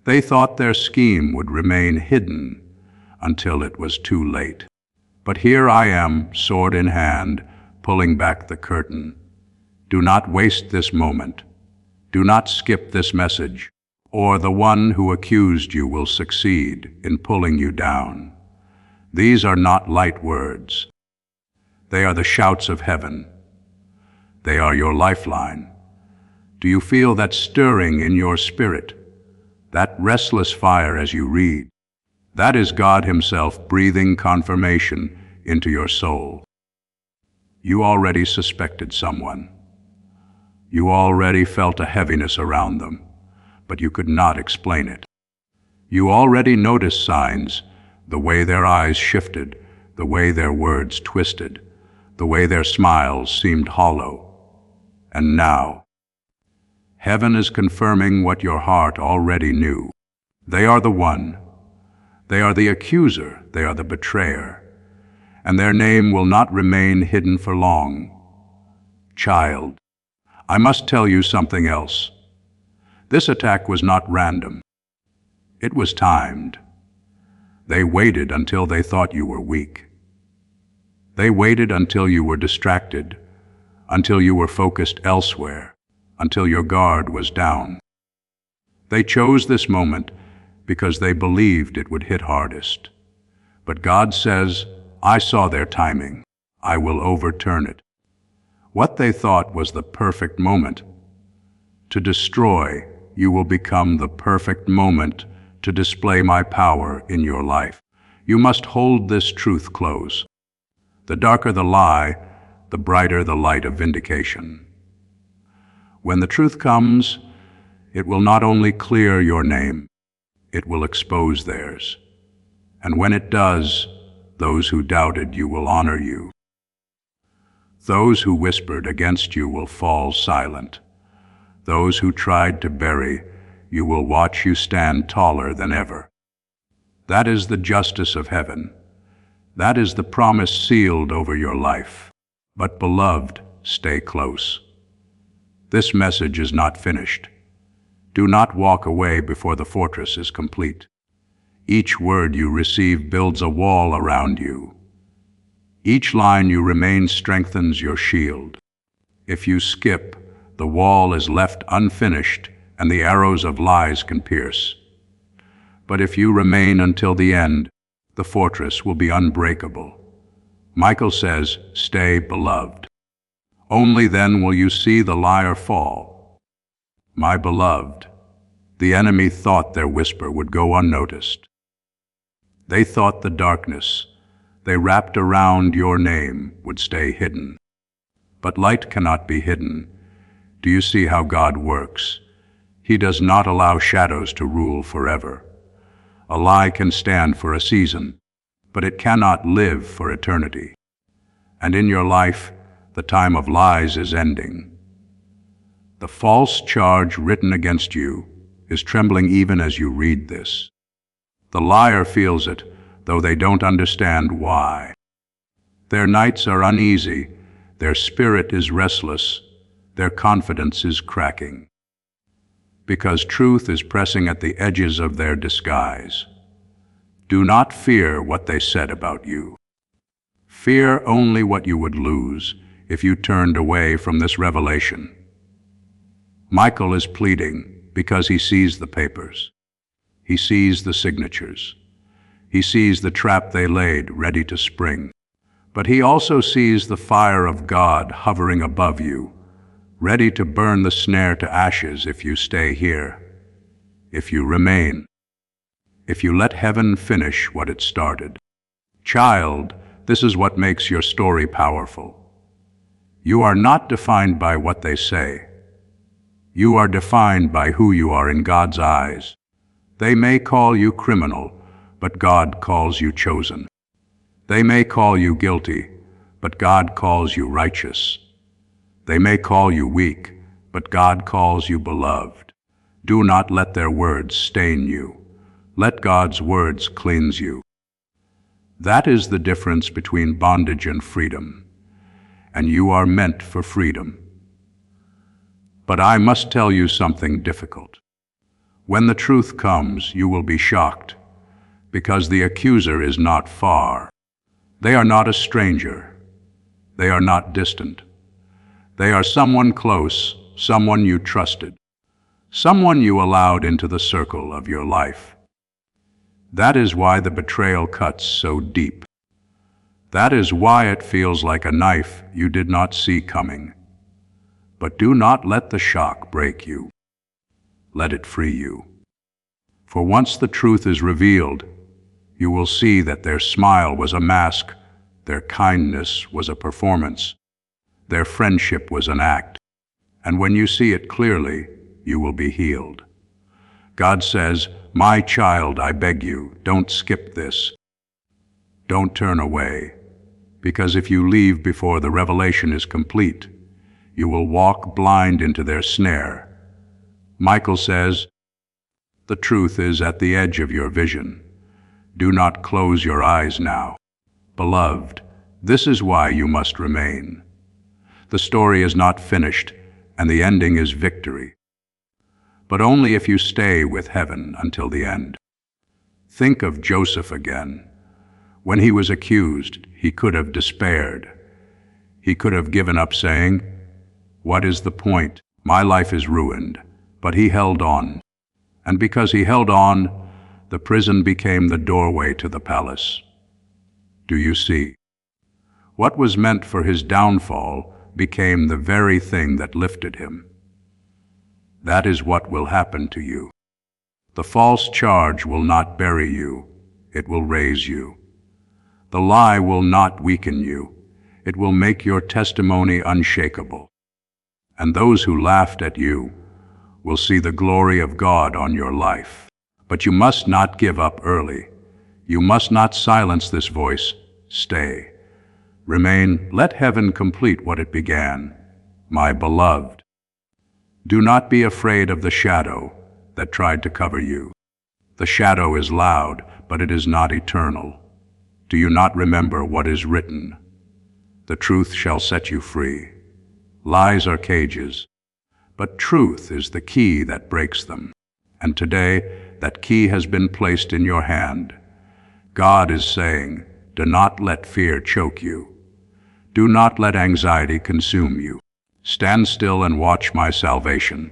They thought their scheme would remain hidden until it was too late. But here I am, sword in hand, pulling back the curtain. Do not waste this moment. Do not skip this message, or the one who accused you will succeed in pulling you down. These are not light words. They are the shouts of heaven. They are your lifeline. Do you feel that stirring in your spirit, that restless fire as you read? That is God Himself breathing confirmation into your soul. You already suspected someone. You already felt a heaviness around them, but you could not explain it. You already noticed signs, the way their eyes shifted, the way their words twisted, the way their smiles seemed hollow. And now, heaven is confirming what your heart already knew. They are the one. They are the accuser. They are the betrayer. And their name will not remain hidden for long. Child, I must tell you something else. This attack was not random. It was timed. They waited until they thought you were weak. They waited until you were distracted, until you were focused elsewhere, until your guard was down. They chose this moment because they believed it would hit hardest. But God says, I saw their timing. I will overturn it. What they thought was the perfect moment to destroy, you will become the perfect moment to display my power in your life. You must hold this truth close. The darker the lie, the brighter the light of vindication. When the truth comes, it will not only clear your name, it will expose theirs. And when it does, those who doubted you will honor you. Those who whispered against you will fall silent. Those who tried to bury you will watch you stand taller than ever. That is the justice of heaven. That is the promise sealed over your life. But beloved, stay close. This message is not finished. Do not walk away before the fortress is complete. Each word you receive builds a wall around you. Each line you remain strengthens your shield. If you skip, the wall is left unfinished and the arrows of lies can pierce. But if you remain until the end, the fortress will be unbreakable. Michael says, stay beloved. Only then will you see the liar fall. My beloved, the enemy thought their whisper would go unnoticed. They thought the darkness they wrapped around your name would stay hidden. But light cannot be hidden. Do you see how God works? He does not allow shadows to rule forever. A lie can stand for a season, but it cannot live for eternity. And in your life, the time of lies is ending. The false charge written against you is trembling even as you read this. The liar feels it, though they don't understand why. Their nights are uneasy, their spirit is restless, their confidence is cracking. Because truth is pressing at the edges of their disguise. Do not fear what they said about you. Fear only what you would lose if you turned away from this revelation. Michael is pleading because he sees the papers. He sees the signatures. He sees the trap they laid ready to spring. But he also sees the fire of God hovering above you, ready to burn the snare to ashes if you stay here, if you remain. if you let heaven finish what it started. Child, this is what makes your story powerful. You are not defined by what they say. You are defined by who you are in God's eyes. They may call you criminal, but God calls you chosen. They may call you guilty, but God calls you righteous. They may call you weak, but God calls you beloved. Do not let their words stain you. Let God's words cleanse you. That is the difference between bondage and freedom, and you are meant for freedom. But I must tell you something difficult. When the truth comes, you will be shocked, because the accuser is not far. They are not a stranger. They are not distant. They are someone close, someone you trusted, someone you allowed into the circle of your life. That is why the betrayal cuts so deep. That is why it feels like a knife you did not see coming. But do not let the shock break you. Let it free you. For once the truth is revealed, you will see that their smile was a mask, their kindness was a performance, their friendship was an act. And when you see it clearly, you will be healed. God says, "My child, I beg you, don't skip this. Don't turn away, because if you leave before the revelation is complete, you will walk blind into their snare." Michael says, "The truth is at the edge of your vision. Do not close your eyes now. Beloved, this is why you must remain. The story is not finished, and the ending is victory. But only if you stay with heaven until the end." Think of Joseph again. When he was accused, he could have despaired. He could have given up saying, "What is the point? My life is ruined." But he held on. And because he held on, the prison became the doorway to the palace. Do you see? What was meant for his downfall became the very thing that lifted him. That is what will happen to you. The false charge will not bury you, it will raise you. The lie will not weaken you, it will make your testimony unshakable. And those who laughed at you will see the glory of God on your life. But you must not give up early. You must not silence this voice. Stay. Remain. Let heaven complete what it began. My beloved, do not be afraid of the shadow that tried to cover you. The shadow is loud, but it is not eternal. Do you not remember what is written? The truth shall set you free. Lies are cages, but truth is the key that breaks them. And today, that key has been placed in your hand. God is saying, do not let fear choke you. Do not let anxiety consume you. Stand still and watch my salvation.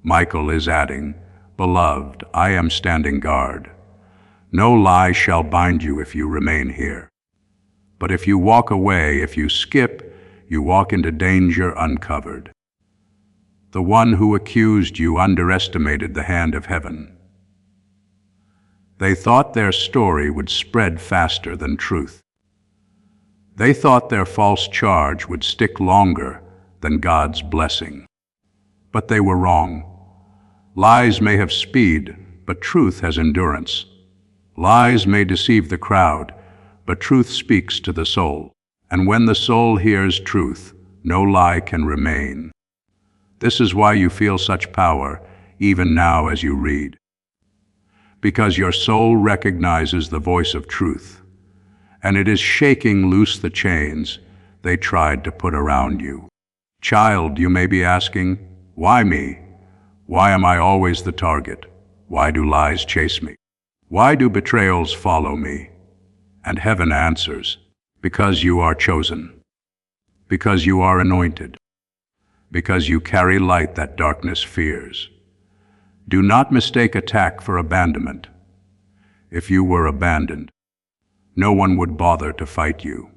Michael is adding, Beloved, I am standing guard. No lie shall bind you if you remain here. But if you walk away, if you skip, you walk into danger uncovered. The one who accused you underestimated the hand of heaven. They thought their story would spread faster than truth. They thought their false charge would stick longer than God's blessing. But they were wrong. Lies may have speed, but truth has endurance. Lies may deceive the crowd, but truth speaks to the soul. And when the soul hears truth, no lie can remain. This is why you feel such power, even now as you read. Because your soul recognizes the voice of truth, and it is shaking loose the chains they tried to put around you. Child, you may be asking, why me? Why am I always the target? Why do lies chase me? Why do betrayals follow me? And heaven answers, because you are chosen, because you are anointed, because you carry light that darkness fears. Do not mistake attack for abandonment. If you were abandoned, no one would bother to fight you.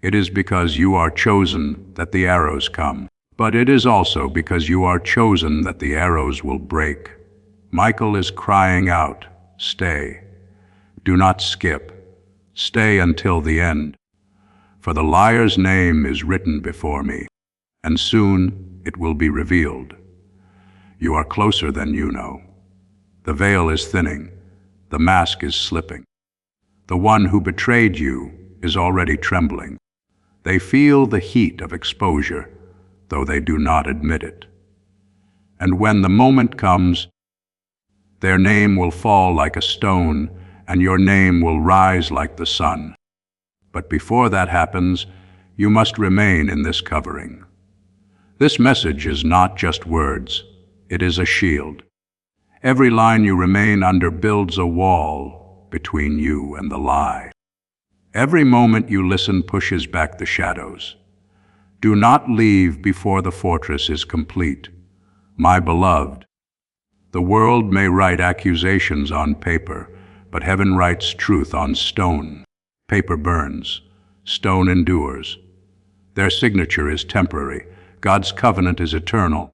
It is because you are chosen that the arrows come, but it is also because you are chosen that the arrows will break. Michael is crying out, "Stay. Do not skip. Stay until the end. For the liar's name is written before me, and soon it will be revealed. You are closer than you know. The veil is thinning. The mask is slipping. The one who betrayed you is already trembling. They feel the heat of exposure, though they do not admit it. And when the moment comes, their name will fall like a stone, and your name will rise like the sun. But before that happens, you must remain in this covering. This message is not just words, it is a shield. Every line you remain under builds a wall between you and the lie. Every moment you listen pushes back the shadows. Do not leave before the fortress is complete. My beloved, the world may write accusations on paper, but heaven writes truth on stone. Paper burns, stone endures. Their signature is temporary. God's covenant is eternal,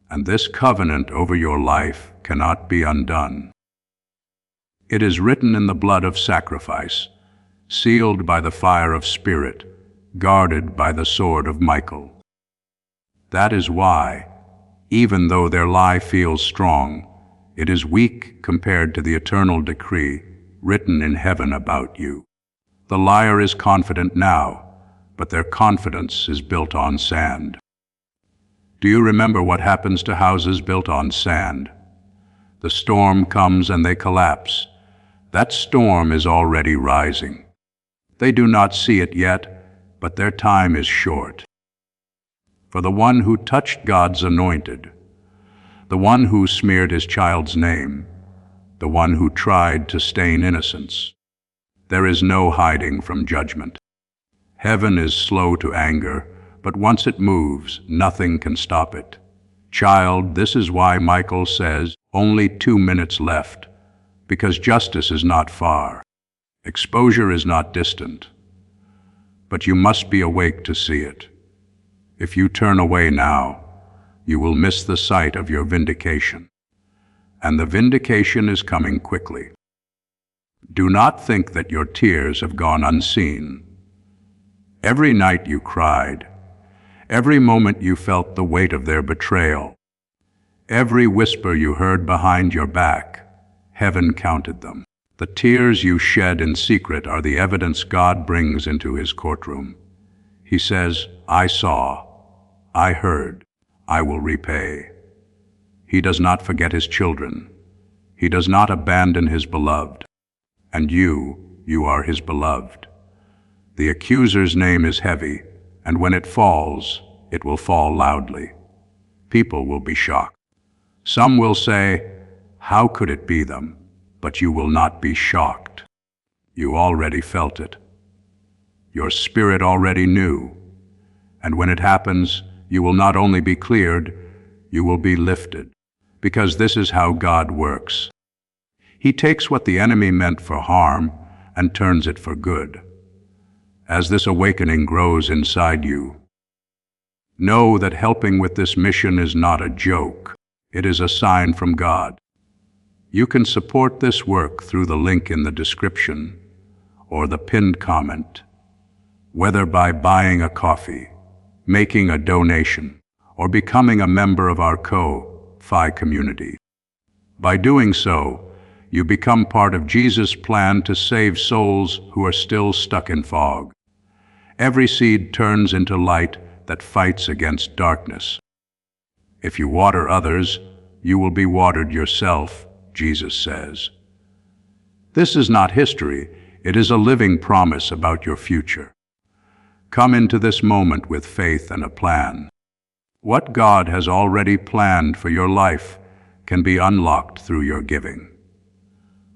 and this covenant over your life cannot be undone. It is written in the blood of sacrifice, sealed by the fire of spirit, guarded by the sword of Michael. That is why, even though their lie feels strong, it is weak compared to the eternal decree written in heaven about you. The liar is confident now, but their confidence is built on sand. Do you remember what happens to houses built on sand? The storm comes and they collapse. That storm is already rising. They do not see it yet, but their time is short. For the one who touched God's anointed, the one who smeared his child's name, the one who tried to stain innocence, there is no hiding from judgment. Heaven is slow to anger, but once it moves, nothing can stop it. Child, this is why Michael says, only 2 minutes left, because justice is not far. Exposure is not distant, but you must be awake to see it. If you turn away now, you will miss the sight of your vindication. And the vindication is coming quickly. Do not think that your tears have gone unseen. Every night you cried, every moment you felt the weight of their betrayal, every whisper you heard behind your back, heaven counted them. The tears you shed in secret are the evidence God brings into his courtroom. He says, I saw, I heard, I will repay. He does not forget his children. He does not abandon his beloved. And you are his beloved. The accuser's name is heavy, and when it falls, it will fall loudly. People will be shocked. Some will say, how could it be them? But you will not be shocked. You already felt it. Your spirit already knew. And when it happens, you will not only be cleared, you will be lifted. Because this is how God works. He takes what the enemy meant for harm and turns it for good. As this awakening grows inside you, know that helping with this mission is not a joke. It is a sign from God. You can support this work through the link in the description or the pinned comment, whether by buying a coffee, making a donation, or becoming a member of our Ko-Fi community. By doing so, you become part of Jesus' plan to save souls who are still stuck in fog. Every seed turns into light that fights against darkness. If you water others, you will be watered yourself, Jesus says. This is not history, it is a living promise about your future. Come into this moment with faith and a plan. What God has already planned for your life can be unlocked through your giving.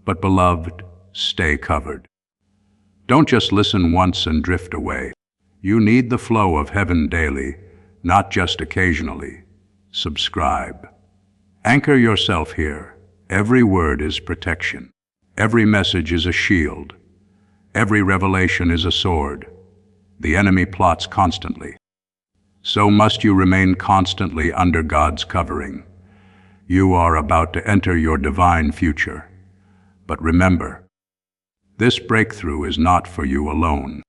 But beloved, stay covered. Don't just listen once and drift away. You need the flow of heaven daily, not just occasionally. Subscribe. Anchor yourself here. Every word is protection. Every message is a shield. Every revelation is a sword. The enemy plots constantly. So must you remain constantly under God's covering. You are about to enter your divine future. But remember, this breakthrough is not for you alone.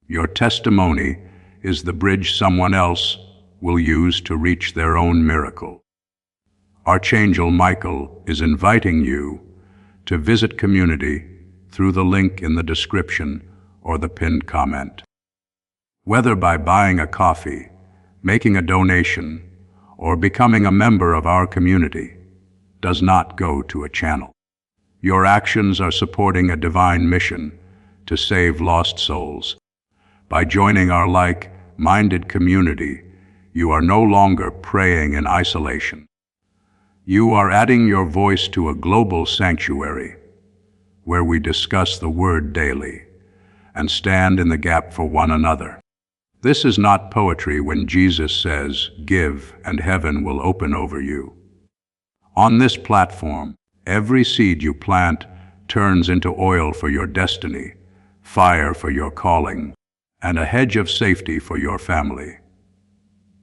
Your testimony is the bridge someone else will use to reach their own miracle. Archangel Michael is inviting you to visit community through the link in the description or the pinned comment. Whether by buying a coffee, making a donation, or becoming a member of our community, does not go to a channel. Your actions are supporting a divine mission to save lost souls. By joining our like-minded community, you are no longer praying in isolation. You are adding your voice to a global sanctuary where we discuss the Word daily and stand in the gap for one another. This is not poetry when Jesus says, "Give, and heaven will open over you." On this platform, every seed you plant turns into oil for your destiny, fire for your calling, and a hedge of safety for your family.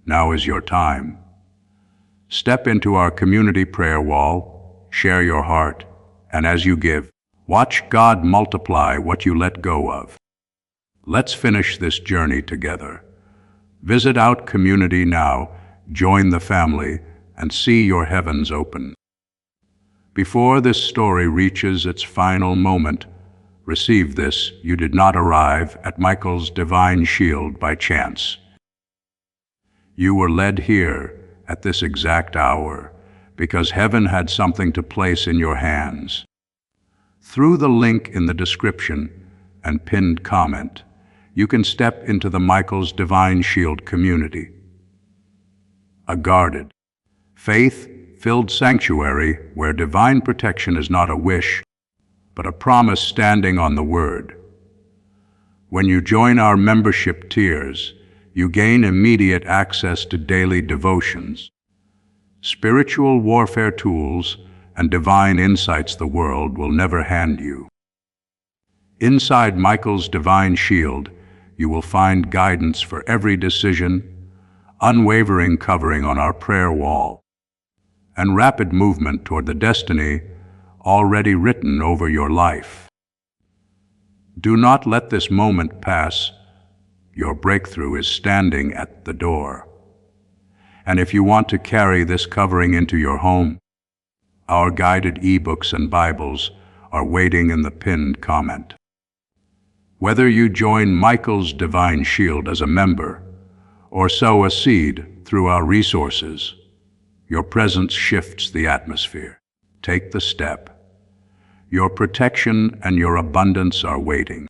Now is your time. Step into our community prayer wall, share your heart, and as you give, watch God multiply what you let go of. Let's finish this journey together. Visit Out Community now, join the family, and see your heavens open. Before this story reaches its final moment, receive this: you did not arrive at Michael's divine shield by chance. You were led here at this exact hour because heaven had something to place in your hands. Through the link in the description and pinned comment, you can step into the Michael's Divine Shield community. A guarded, faith-filled sanctuary where divine protection is not a wish, but a promise standing on the Word. When you join our membership tiers, you gain immediate access to daily devotions, spiritual warfare tools, and divine insights the world will never hand you. Inside Michael's Divine Shield, you will find guidance for every decision, unwavering covering on our prayer wall, and rapid movement toward the destiny already written over your life. Do not let this moment pass. Your breakthrough is standing at the door. And if you want to carry this covering into your home, our guided ebooks and Bibles are waiting in the pinned comment. Whether you join Michael's Divine Shield as a member or sow a seed through our resources, your presence shifts the atmosphere. Take the step. Your protection and your abundance are waiting.